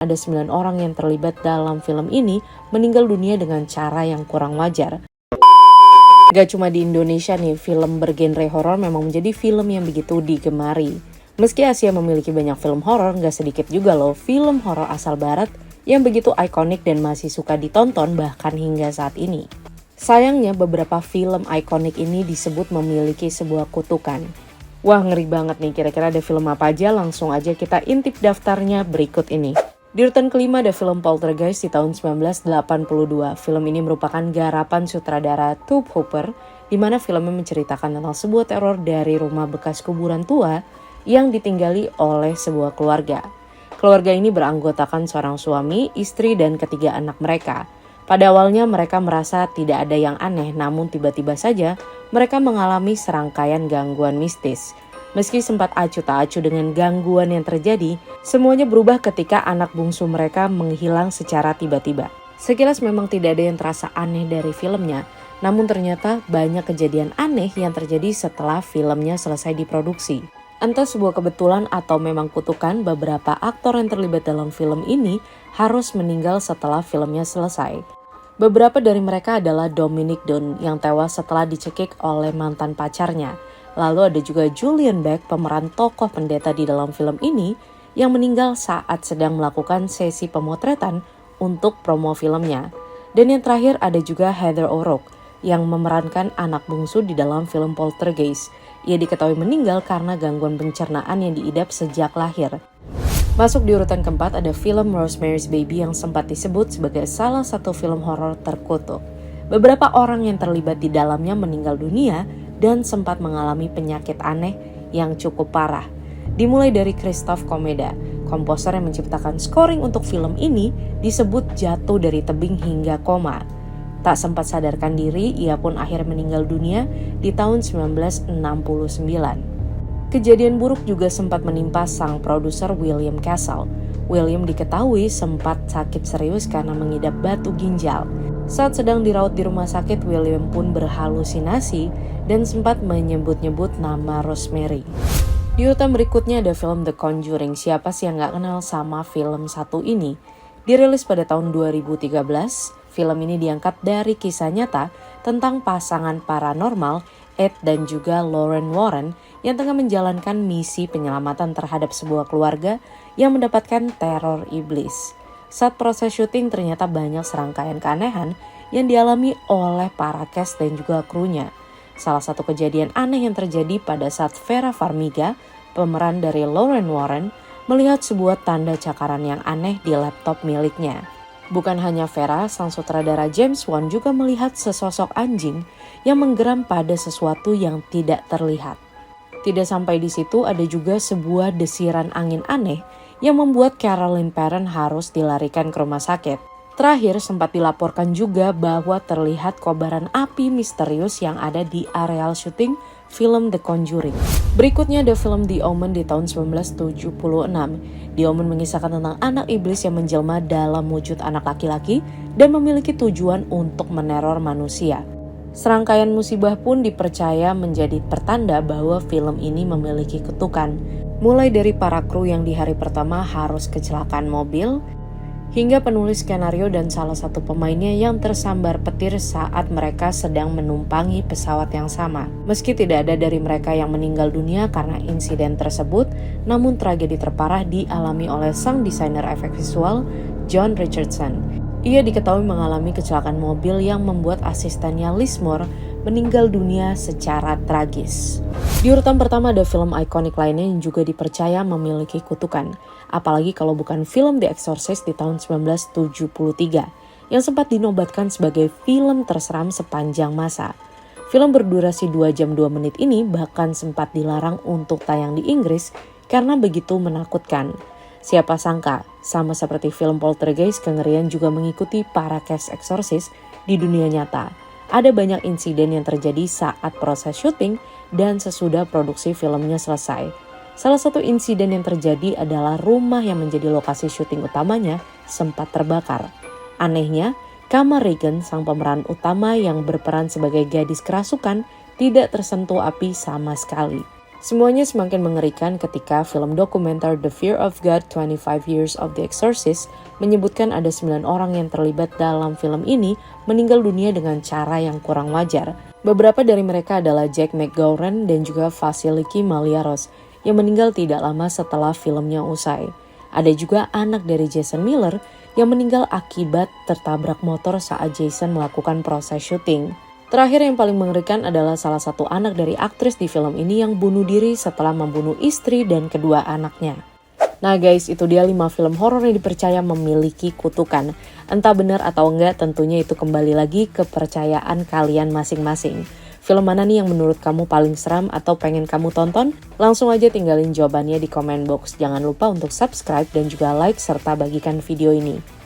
ada 9 orang yang terlibat dalam film ini meninggal dunia dengan cara yang kurang wajar. Gak cuma di Indonesia nih, film bergenre horor memang menjadi film yang begitu digemari. Meski Asia memiliki banyak film horor, gak sedikit juga loh film horor asal barat yang begitu ikonik dan masih suka ditonton bahkan hingga saat ini. Sayangnya beberapa film ikonik ini disebut memiliki sebuah kutukan. Wah, ngeri banget nih, kira-kira ada film apa aja? Langsung aja kita intip daftarnya berikut ini. Di urutan kelima ada film Poltergeist di tahun 1982. Film ini merupakan garapan sutradara Tobe Hooper, di mana filmnya menceritakan tentang sebuah teror dari rumah bekas kuburan tua yang ditinggali oleh sebuah keluarga. Keluarga ini beranggotakan seorang suami, istri, dan ketiga anak mereka. Pada awalnya mereka merasa tidak ada yang aneh, namun tiba-tiba saja mereka mengalami serangkaian gangguan mistis. Meski sempat acuh tak acuh dengan gangguan yang terjadi, semuanya berubah ketika anak bungsu mereka menghilang secara tiba-tiba. Sekilas memang tidak ada yang terasa aneh dari filmnya, namun ternyata banyak kejadian aneh yang terjadi setelah filmnya selesai diproduksi. Entah sebuah kebetulan atau memang kutukan, beberapa aktor yang terlibat dalam film ini harus meninggal setelah filmnya selesai. Beberapa dari mereka adalah Dominic Dunne yang tewas setelah dicekik oleh mantan pacarnya. Lalu ada juga Julian Beck, pemeran tokoh pendeta di dalam film ini, yang meninggal saat sedang melakukan sesi pemotretan untuk promo filmnya. Dan yang terakhir ada juga Heather O'Rourke, yang memerankan anak bungsu di dalam film Poltergeist. Ia diketahui meninggal karena gangguan pencernaan yang diidap sejak lahir. Masuk di urutan keempat ada film Rosemary's Baby yang sempat disebut sebagai salah satu film horor terkutuk. Beberapa orang yang terlibat di dalamnya meninggal dunia dan sempat mengalami penyakit aneh yang cukup parah. Dimulai dari Christoph Komeda, komposer yang menciptakan scoring untuk film ini disebut jatuh dari tebing hingga koma. Tak sempat sadarkan diri, ia pun akhirnya meninggal dunia di tahun 1969. Kejadian buruk juga sempat menimpa sang produser William Castle. William diketahui sempat sakit serius karena mengidap batu ginjal. Saat sedang dirawat di rumah sakit, William pun berhalusinasi dan sempat menyebut-nyebut nama Rosemary. Di urutan berikutnya ada film The Conjuring. Siapa sih yang gak kenal sama film satu ini? Dirilis pada tahun 2013, film ini diangkat dari kisah nyata tentang pasangan paranormal Ed dan juga Lauren Warren yang tengah menjalankan misi penyelamatan terhadap sebuah keluarga yang mendapatkan teror iblis. Saat proses syuting ternyata banyak serangkaian keanehan yang dialami oleh para cast dan juga krunya. Salah satu kejadian aneh yang terjadi pada saat Vera Farmiga, pemeran dari Lauren Warren, melihat sebuah tanda cakaran yang aneh di laptop miliknya. Bukan hanya Vera, sang sutradara James Wan juga melihat sesosok anjing yang menggeram pada sesuatu yang tidak terlihat. Tidak sampai di situ, ada juga sebuah desiran angin aneh yang membuat Carolyn Parent harus dilarikan ke rumah sakit. Terakhir sempat dilaporkan juga bahwa terlihat kobaran api misterius yang ada di areal syuting film The Conjuring. Berikutnya ada film The Omen di tahun 1976. The Omen mengisahkan tentang anak iblis yang menjelma dalam wujud anak laki-laki dan memiliki tujuan untuk meneror manusia. Serangkaian musibah pun dipercaya menjadi pertanda bahwa film ini memiliki kutukan. Mulai dari para kru yang di hari pertama harus kecelakaan mobil, hingga penulis skenario dan salah satu pemainnya yang tersambar petir saat mereka sedang menumpangi pesawat yang sama. Meski tidak ada dari mereka yang meninggal dunia karena insiden tersebut, namun tragedi terparah dialami oleh sang desainer efek visual, John Richardson. Ia diketahui mengalami kecelakaan mobil yang membuat asistennya Liz Moore meninggal dunia secara tragis. Di urutan pertama ada film ikonik lainnya yang juga dipercaya memiliki kutukan. Apalagi kalau bukan film The Exorcist di tahun 1973 yang sempat dinobatkan sebagai film terseram sepanjang masa. Film berdurasi 2 jam 2 menit ini bahkan sempat dilarang untuk tayang di Inggris karena begitu menakutkan. Siapa sangka, sama seperti film Poltergeist, kengerian juga mengikuti para cast eksorsis di dunia nyata. Ada banyak insiden yang terjadi saat proses syuting dan sesudah produksi filmnya selesai. Salah satu insiden yang terjadi adalah rumah yang menjadi lokasi syuting utamanya sempat terbakar. Anehnya, kamar Regan, sang pemeran utama yang berperan sebagai gadis kerasukan, tidak tersentuh api sama sekali. Semuanya semakin mengerikan ketika film dokumenter The Fear of God 25 Years of the Exorcist menyebutkan ada 9 orang yang terlibat dalam film ini meninggal dunia dengan cara yang kurang wajar. Beberapa dari mereka adalah Jack McGowan dan juga Vasiliki Maliaros yang meninggal tidak lama setelah filmnya usai. Ada juga anak dari Jason Miller yang meninggal akibat tertabrak motor saat Jason melakukan proses syuting. Terakhir yang paling mengerikan adalah salah satu anak dari aktris di film ini yang bunuh diri setelah membunuh istri dan kedua anaknya. Nah guys, itu dia 5 film horor yang dipercaya memiliki kutukan. Entah benar atau enggak, tentunya itu kembali lagi ke kepercayaan kalian masing-masing. Film mana nih yang menurut kamu paling seram atau pengen kamu tonton? Langsung aja tinggalin jawabannya di comment box. Jangan lupa untuk subscribe dan juga like serta bagikan video ini.